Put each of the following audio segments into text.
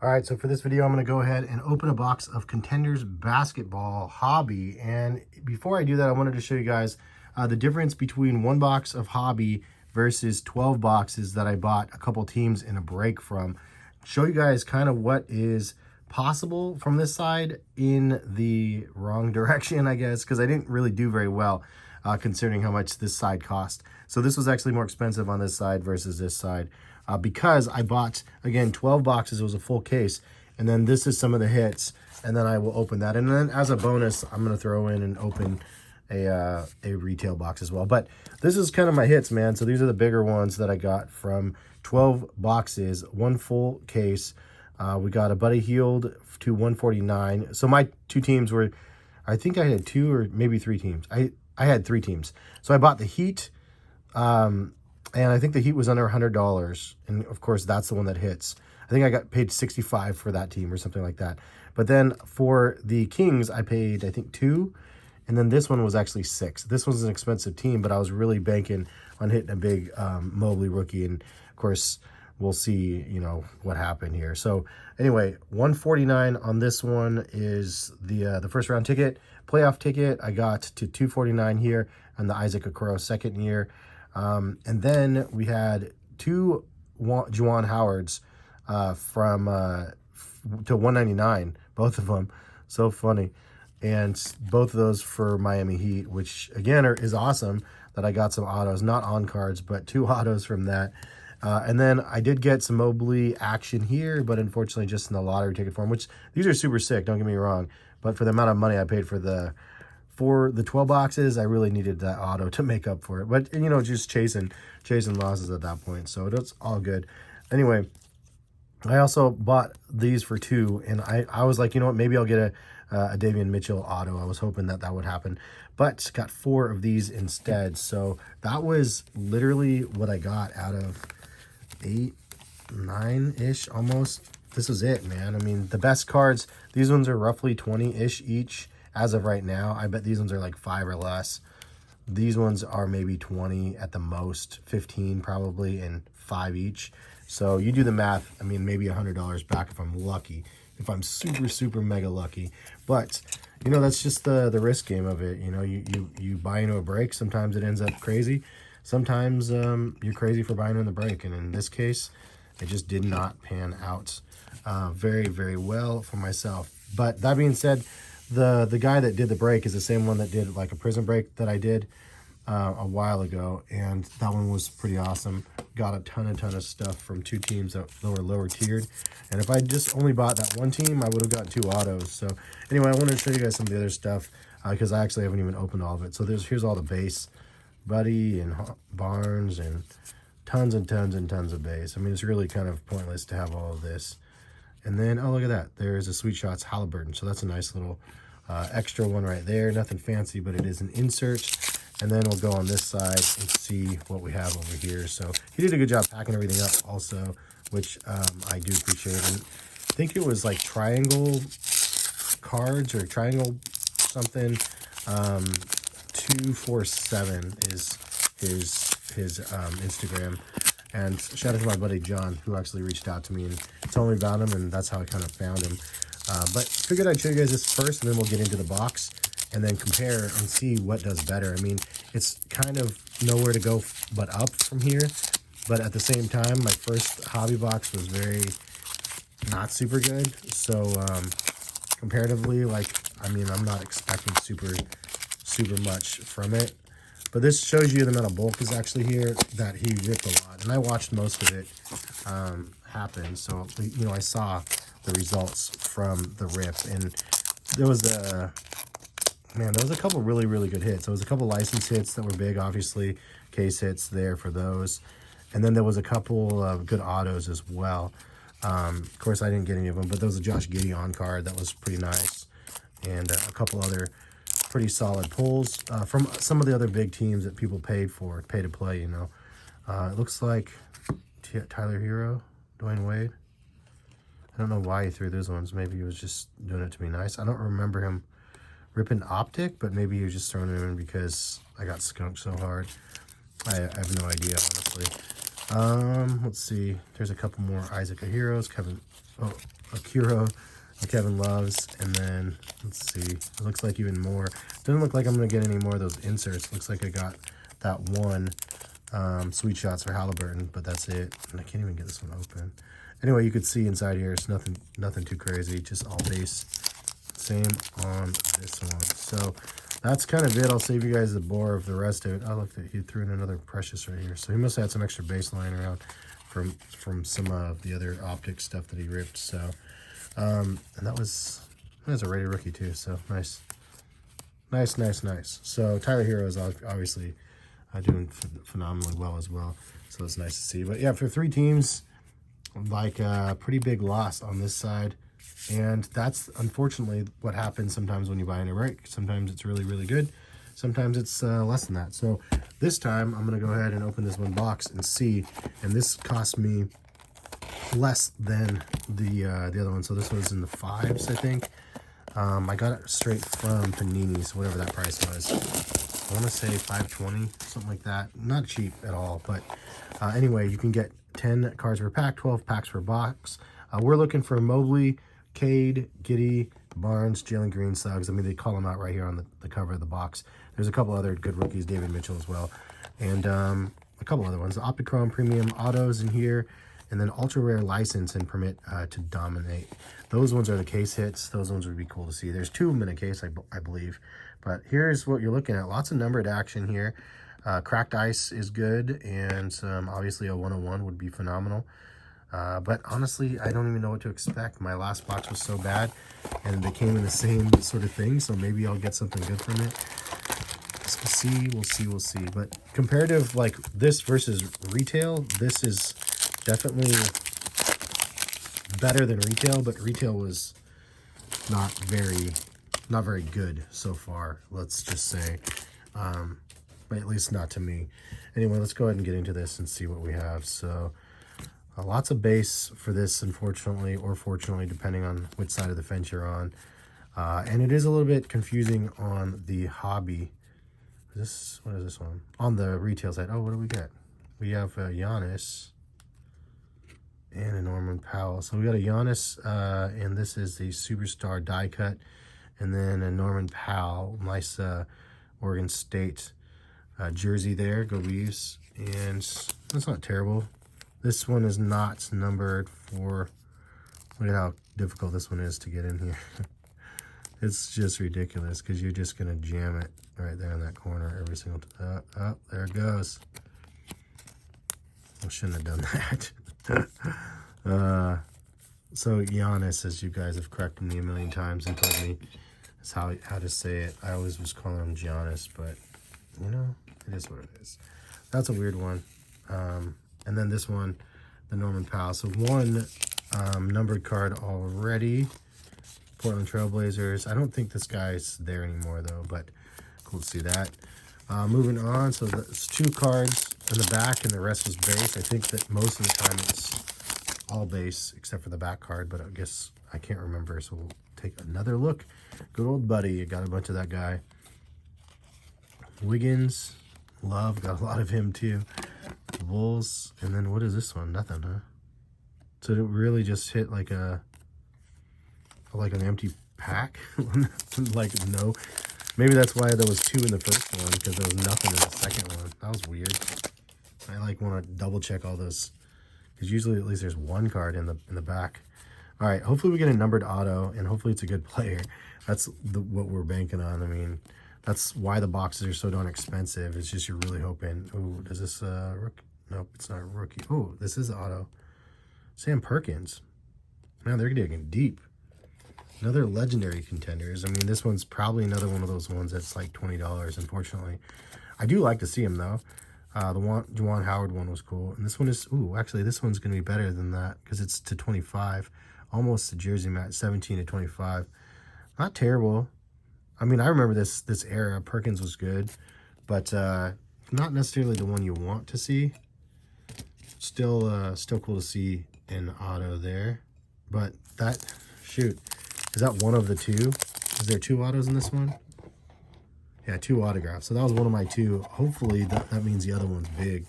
All right, so for this video, I'm going to go ahead and open a box of Contenders Basketball Hobby. And before I do that, I wanted to show you guys the difference between one box of Hobby versus 12 boxes that I bought a couple teams in a break from. Show you guys kind of what is possible from this side in the wrong direction, I guess, because I didn't really do very well considering how much this side cost. So this was actually more expensive on this side versus this side. Because I bought, again, 12 boxes. It was a full case. And then this is some of the hits. And then I will open that. And then as a bonus, I'm going to throw in and open a retail box as well. But this is kind of my hits, man. So these are the bigger ones that I got from 12 boxes, one full case. We got a Buddy Hield to 149. So my two teams were, I think I had two or maybe three teams. I had three teams. So I bought the Heat, and I think the Heat was under $100. And of course, that's the one that hits. I think I got paid $65 for that team or something like that. But then for the Kings, I paid, I think, $2. And then this one was actually $6. This was an expensive team, but I was really banking on hitting a big Mobley rookie. And of course, we'll see, you know, what happened here. So anyway, 149 on this one is the first round ticket. Playoff ticket, I got to 249 here on the Isaac Okoro second year. And then we had two Juwan Howards to 199, both of them. So funny. And both of those for Miami Heat, which again is awesome that I got some autos, not on cards, but two autos from that. And then I did get some Mobley action here, but unfortunately just in the lottery ticket form, which these are super sick, don't get me wrong. But for the amount of money I paid for the 12 boxes, I really needed that auto to make up for it. But, you know, just chasing losses at that point. So it's all good. Anyway, I also bought these for $2, and I was like, you know what, maybe I'll get a Davion Mitchell auto. I was hoping that would happen, but got 4 of these instead. So that was literally what I got out of 8, 9-ish almost. This is it, man. I mean, the best cards, these ones are roughly 20-ish each as of right now. I bet these ones are like 5 or less. These ones are maybe 20 at the most, 15 probably, and 5 each. So you do the math. I mean, maybe $100 back if I'm lucky, if I'm super mega lucky. But you know, that's just the risk game of it. You know, you buy into a break. Sometimes it ends up crazy. Sometimes you're crazy for buying in the break, and in this case, it just did not pan out very well for myself. But that being said, the guy that did the break is the same one that did like a prison break that I did a while ago, and that one was pretty awesome. Got a ton of stuff from 2 teams that were lower tiered, and if I just only bought that one team, I would have got 2 autos. So anyway, I wanted to show you guys some of the other stuff because I actually haven't even opened all of it. So here's all the base, Buddy and Barnes, and tons of base. I mean, it's really kind of pointless to have all of this. And then, oh, look at that. There's a Sweet Shots Halliburton. So that's a nice little extra one right there. Nothing fancy, but it is an insert. And then we'll go on this side and see what we have over here. So he did a good job packing everything up also, which I do appreciate. And I think it was like triangle cards or triangle something. 247 is his Instagram. And shout out to my buddy John, who actually reached out to me and told me about him, and that's how I kind of found him. But figured I'd show you guys this first, and then we'll get into the box and then compare and see what does better. I mean, it's kind of nowhere to go but up from here. But at the same time, my first hobby box was very not super good. So comparatively, like, I mean, I'm not expecting super much from it. But this shows you the amount of bulk is actually here, that he ripped a lot. And I watched most of it happen. So, you know, I saw the results from the rip. And there was a couple really good hits. There was a couple license hits that were big, obviously. Case hits there for those. And then there was a couple of good autos as well. Of course, I didn't get any of them, but there was a Josh Giddey on card that was pretty nice. And a couple other pretty solid pulls from some of the other big teams that people pay to play, you know. It looks like Tyler Hero, Dwayne Wade. I don't know why he threw those ones. Maybe he was just doing it to be nice. I don't remember him ripping Optic, but maybe he was just throwing them in because I got skunked so hard. I have no idea, honestly. Let's see. There's a couple more Isaac Heroes. Kevin oh, Akiro, Kevin Loves, and then let's see. It looks like even more. Doesn't look like I'm gonna get any more of those inserts. Looks like I got that one Sweet Shots for Halliburton, but that's it. And I can't even get this one open. Anyway, you could see inside here, it's nothing too crazy, just all base. Same on this one. So that's kind of it. I'll save you guys the bore of the rest of it. Oh, look, he threw in another Precious right here. So he must have had some extra base lying around from some of the other optic stuff that he ripped. So, and that was a rated rookie too. So nice. So Tyler Hero is obviously doing phenomenally well as well. So it's nice to see. But yeah, for 3 teams, like a pretty big loss on this side. And that's unfortunately what happens sometimes when you buy in a break. Sometimes it's really, really good. Sometimes it's less than that. So this time I'm going to go ahead and open this one box and see. And this cost me less than the other one. So this was in the 5s, I think. I got it straight from Panini, so whatever that price was. I want to say $5.20, something like that. Not cheap at all. But anyway, you can get 10 cards per pack, 12 packs per box. We're looking for Mobley, Cade, Giddey, Barnes, Jalen Green, Suggs. I mean, they call them out right here on the cover of the box. There's a couple other good rookies, David Mitchell as well. And a couple other ones. The Optichrome Premium Autos in here. And then Ultra Rare License and Permit to Dominate. Those ones are the case hits. Those ones would be cool to see. There's 2 of them in a case, I believe. But here's what you're looking at. Lots of numbered action here. Cracked Ice is good. And obviously a 101 would be phenomenal. But honestly, I don't even know what to expect. My last box was so bad, and they came in the same sort of thing, so maybe I'll get something good from it. We'll see. But comparative, like this versus retail, this is definitely better than retail, but retail was not very good so far, let's just say. But at least not to me. Anyway, let's go ahead and get into this and see what we have. So lots of base for this, unfortunately, or fortunately, depending on which side of the fence you're on. And it is a little bit confusing on the hobby. What is this one? On the retail side. Oh, what do we get? We have Giannis and a Norman Powell. So we got a Giannis, and this is the Superstar die cut. And then a Norman Powell, nice Oregon State jersey there. Go Reeves. And that's not terrible. This one is not numbered for, look at how difficult this one is to get in here. It's just ridiculous because you're just going to jam it right there in that corner every single time. Oh, there it goes. I shouldn't have done that. So Giannis, as you guys have corrected me a million times and told me that's how to say it. I always was calling him Giannis, but you know, it is what it is. That's a weird one. And then this one, the Norman Powell. So one numbered card already. Portland Trailblazers. I don't think this guy's there anymore, though, but cool to see that. Moving on, so there's 2 cards in the back, and the rest was base. I think that most of the time it's all base, except for the back card, but I guess I can't remember, so we'll take another look. Good old buddy. You got a bunch of that guy. Wiggins. Love. Got a lot of him, too. Bulls, and then what is this one? Nothing, huh? So it really just hit like an empty pack. Like, no, maybe that's why there was 2 in the first one, because there was nothing in the second one. That was weird. I like want to double check all those, because usually at least there's 1 card in the back. All right, hopefully we get a numbered auto, and hopefully it's a good player. That's what we're banking on. I mean, that's why the boxes are so darn expensive. It's just you're really hoping. Oh, does this rookie? Nope, it's not a rookie. Oh, this is auto. Sam Perkins. Man, they're getting deep. Another legendary contenders. I mean, this one's probably another one of those ones that's like $20, unfortunately. I do like to see him, though. The Juwan Howard one was cool. And this one is, ooh, actually, this one's going to be better than that because it's to 25. Almost a jersey match, 17 to 25. Not terrible. I mean, I remember this era. Perkins was good, but not necessarily the one you want to see. Still cool to see an auto there. But that, shoot, is that one of the 2? Is there 2 autos in this one? Yeah, 2 autographs. So that was one of my 2. Hopefully that means the other one's big.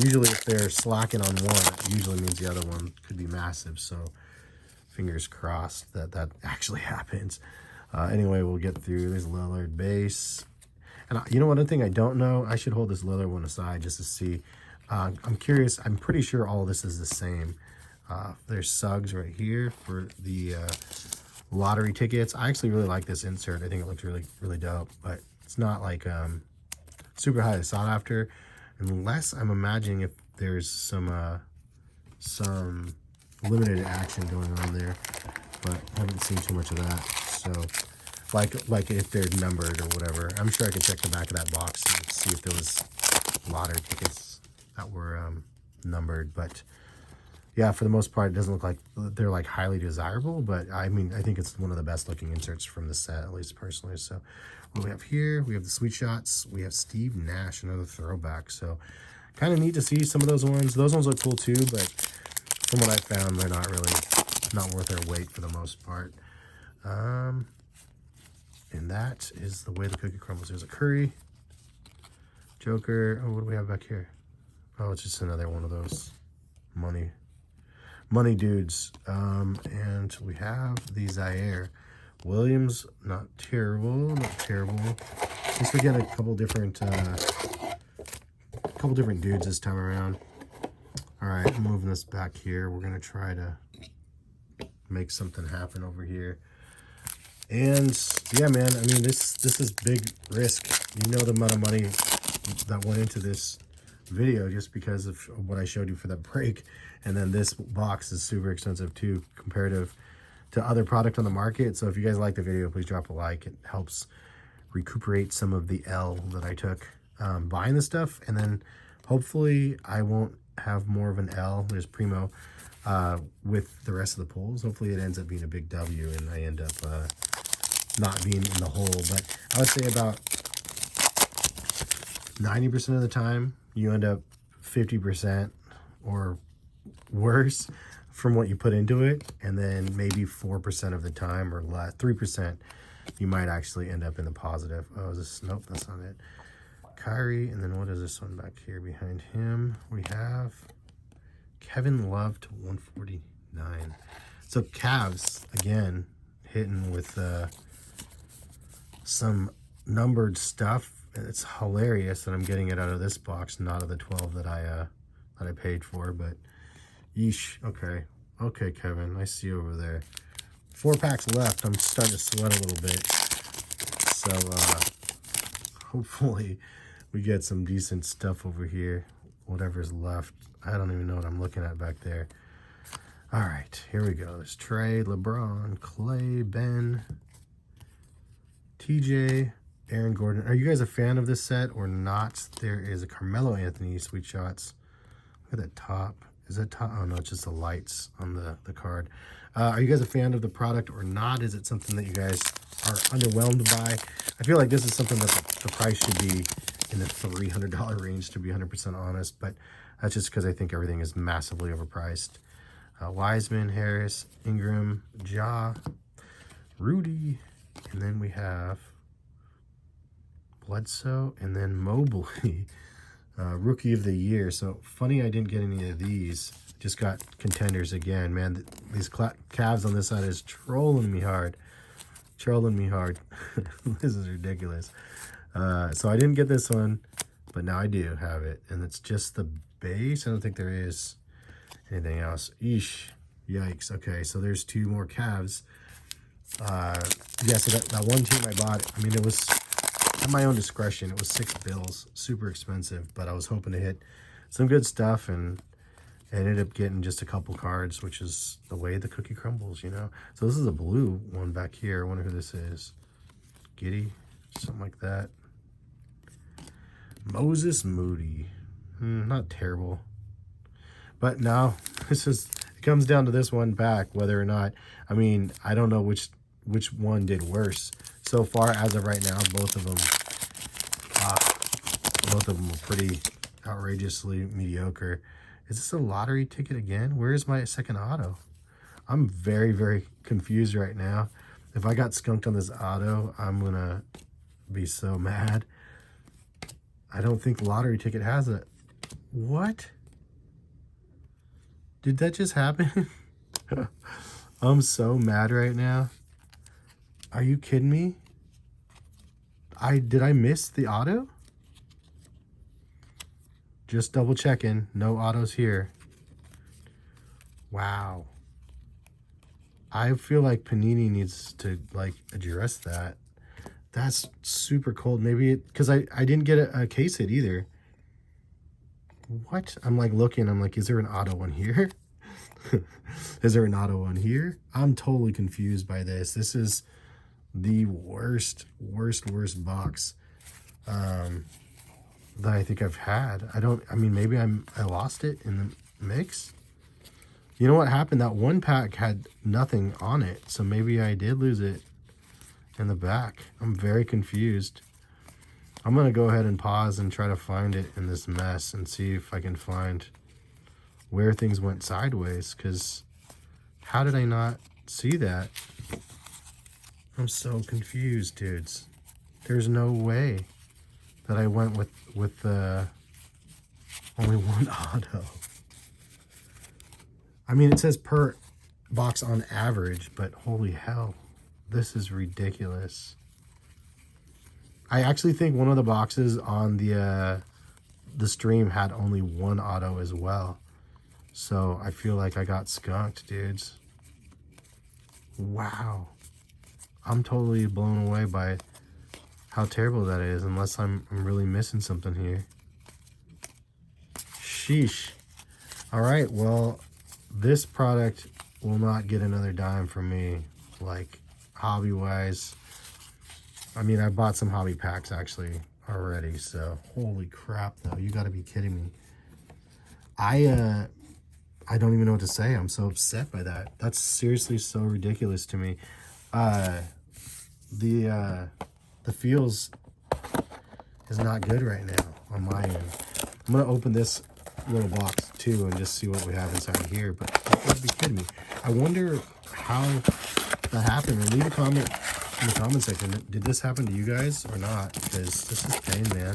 Usually if they're slacking on one, it usually means the other one could be massive. So Fingers crossed that that actually happens. Anyway, we'll get through. There's Lillard base. And you know what, another thing I don't know, I should hold this Lillard one aside just to see. I'm curious. I'm pretty sure all this is the same. There's Suggs right here for the lottery tickets. I actually really like this insert. I think it looks really, really dope, but it's not like super highly sought after, unless I'm imagining if there's some limited action going on there, but I haven't seen too much of that. So like if they're numbered or whatever. I'm sure I could check the back of that box and see if there was lottery tickets that were numbered, but yeah, for the most part, it doesn't look like they're like highly desirable, but I mean, I think it's one of the best looking inserts from the set, at least personally. So what we have here, we have the Sweet Shots. We have Steve Nash, another throwback. So kind of neat to see some of those ones. Those ones look cool too, but from what I found, they're not worth their weight for the most part. And that is the way the cookie crumbles. There's a Curry, Joker. Oh, what do we have back here? Oh, it's just another one of those money dudes. And we have the Zaire Williams. Not terrible. Just to get a couple different dudes this time around. All right, I'm moving this back here. We're gonna try to make something happen over here. And yeah, man, I mean, this is big risk. You know the amount of money that went into this video just because of what I showed you for that break. And then this box is super expensive too, comparative to other product on the market. So if you guys like the video, please drop a like. It helps recuperate some of the L that I took buying this stuff. And then hopefully I won't have more of an L. There's Primo with the rest of the pulls. Hopefully it ends up being a big W and I end up not being in the hole. But I would say about 90% of the time you end up 50% or worse from what you put into it, and then maybe 4% of the time or less, 3%, you might actually end up in the positive. Oh, is this? Nope, that's not it. Kyrie, and then what is this one back here behind him? We have Kevin Love to 149. So Cavs again hitting with some numbered stuff. It's hilarious that I'm getting it out of this box, not out of the 12 that I paid for, but yeesh. Okay, Kevin, I see you over there. 4 packs left. I'm starting to sweat a little bit. So hopefully we get some decent stuff over here. Whatever's left. I don't even know what I'm looking at back there. All right, here we go. There's Trey, LeBron, Clay, Ben, TJ, Aaron Gordon. Are you guys a fan of this set or not? There is a Carmelo Anthony Sweet Shots. Look at that top. Is that top? Oh no, it's just the lights on the card. Are you guys a fan of the product or not? Is it something that you guys are underwhelmed by? I feel like this is something that the price should be in the $300 range, to be 100% honest, but that's just because I think everything is massively overpriced. Wiseman, Harris, Ingram, Ja, Rudy, and then we have Bledsoe, and then Mobley, Rookie of the Year. So funny I didn't get any of these. Just got Contenders again, man. These Cavs on this side is trolling me hard. This is ridiculous. So I didn't get this one, but now I do have it, and it's just the base. I don't think there is anything else. Eesh, yikes. Okay, so there's 2 more Cavs. Yeah, so that one team I bought, I mean, it was at my own discretion. It was $6, super expensive, but I was hoping to hit some good stuff, and I ended up getting just a couple cards, which is the way the cookie crumbles, you know. So this is a blue one back here. I wonder who this is. Giddy, something like that. Moses Moody, not terrible. But now it comes down to this one back, whether or not, I mean, I don't know which one did worse. So far, as of right now, both of them were pretty outrageously mediocre. Is this a lottery ticket again? Where is my second auto? I'm very, very confused right now. If I got skunked on this auto, I'm gonna be so mad. I don't think lottery ticket has it. What? Did that just happen? I'm so mad right now. Are you kidding me? Did I miss the auto? Just double checking. No autos here. Wow. I feel like Panini needs to like address that. That's super cold. Maybe because I didn't get a case hit either. What? I'm like looking. I'm like, is there an auto one here? Is there an auto one here? I'm totally confused by this. This is the worst box that I think I've had. I mean, maybe I lost it in the mix. You know what happened? That one pack had nothing on it, so maybe I did lose it in the back. I'm very confused. I'm gonna go ahead and pause and try to find it in this mess and see if I can find where things went sideways, because how did I not see that? I'm so confused, dudes. There's no way that I went with only one auto. I mean, it says per box on average, but holy hell, this is ridiculous. I actually think one of the boxes on the stream had only one auto as well. So I feel like I got skunked, dudes. Wow. I'm totally blown away by how terrible that is, unless I'm really missing something here. Sheesh. All right, well, this product will not get another dime from me, like hobby-wise. I mean, I bought some hobby packs actually already, so holy crap, though. You got to be kidding me. I don't even know what to say. I'm so upset by that. That's seriously so ridiculous to me. The feels is not good right now on my end. I'm gonna open this little box too and just see what we have inside here, but you gotta be kidding me. I wonder how that happened. Or leave a comment in the comment section. Did this happen to you guys or not? Because this is pain, man.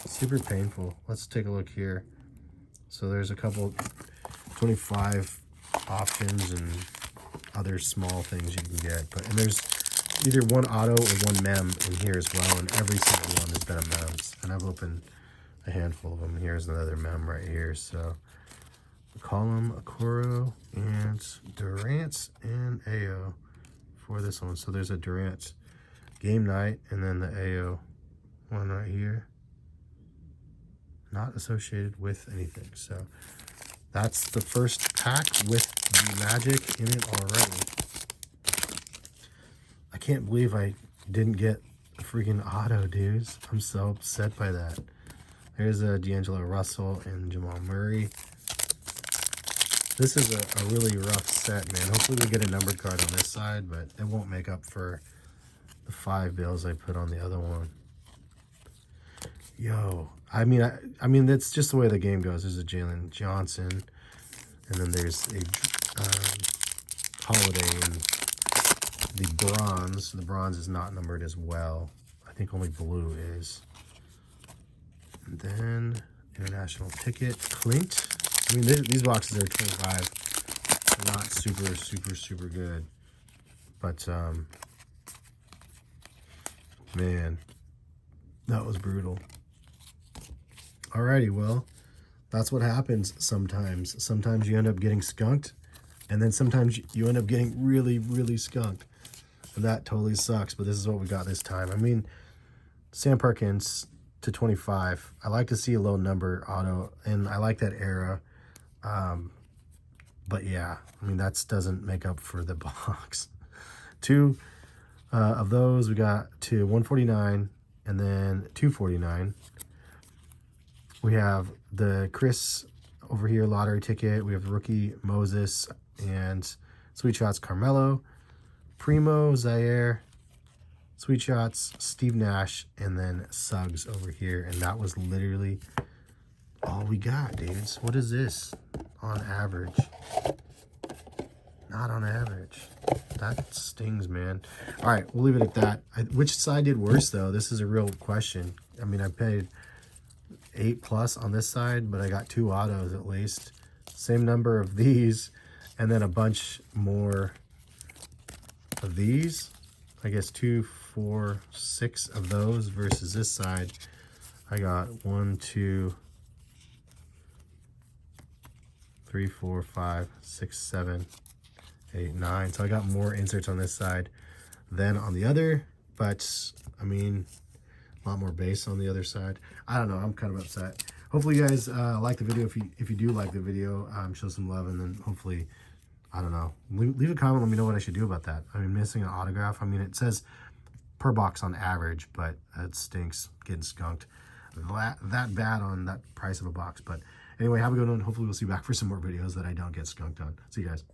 Super painful. Let's take a look here. So there's a couple 25 options and other small things you can get, and there's either one auto or one mem in here as well, and every single one has been a mems, and I've opened a handful of them. Here's another mem right here. So Column, Okoro, and Durant and AO for this one. So there's a Durant game night, and then the AO one right here, not associated with anything. So that's the first pack with the magic in it already. I can't believe I didn't get a freaking auto, dudes. I'm so upset by that. There's a D'Angelo Russell and Jamal Murray. This is a really rough set, man. Hopefully we get a numbered card on this side, but it won't make up for the 5 bills I put on the other one. Yo, I mean that's just the way the game goes. There's a Jalen Johnson, and then there's a Holiday and the bronze. The bronze is not numbered as well. I think only blue is. And then international ticket, Clint. I mean, these boxes are 25. Not super good. But, man, that was brutal. Alrighty, well, that's what happens sometimes. Sometimes you end up getting skunked, and then sometimes you end up getting really skunked. And that totally sucks, but this is what we got this time. I mean, Sam Perkins to 25. I like to see a low number auto, and I like that era. But yeah, I mean, that doesn't make up for the box. 2 of those, we got to 149 and then 249. We have the Chris over here lottery ticket. We have rookie Moses and Sweet Shots Carmelo, Primo Zaire, Sweet Shots Steve Nash, and then Suggs over here. And that was literally all we got, dudes. What is this on average? Not on average. That stings, man. All right, we'll leave it at that. Which side did worse, though? This is a real question. I mean, I paid 8+ on this side, but I got 2 autos at least. Same number of these, and then a bunch more these, I guess 2, 4, 6 of those versus this side. I got 1, 2, 3, 4, 5, 6, 7, 8, 9. So I got more inserts on this side than on the other, but I mean, a lot more base on the other side. I don't know, I'm kind of upset. Hopefully you guys like the video. If you do like the video, show some love, and then hopefully, I don't know, leave a comment, let me know what I should do about that. I mean, missing an autograph. I mean, it says per box on average, but it stinks getting skunked that bad on that price of a box. But anyway, have a good one. Hopefully we'll see you back for some more videos that I don't get skunked on. See you guys.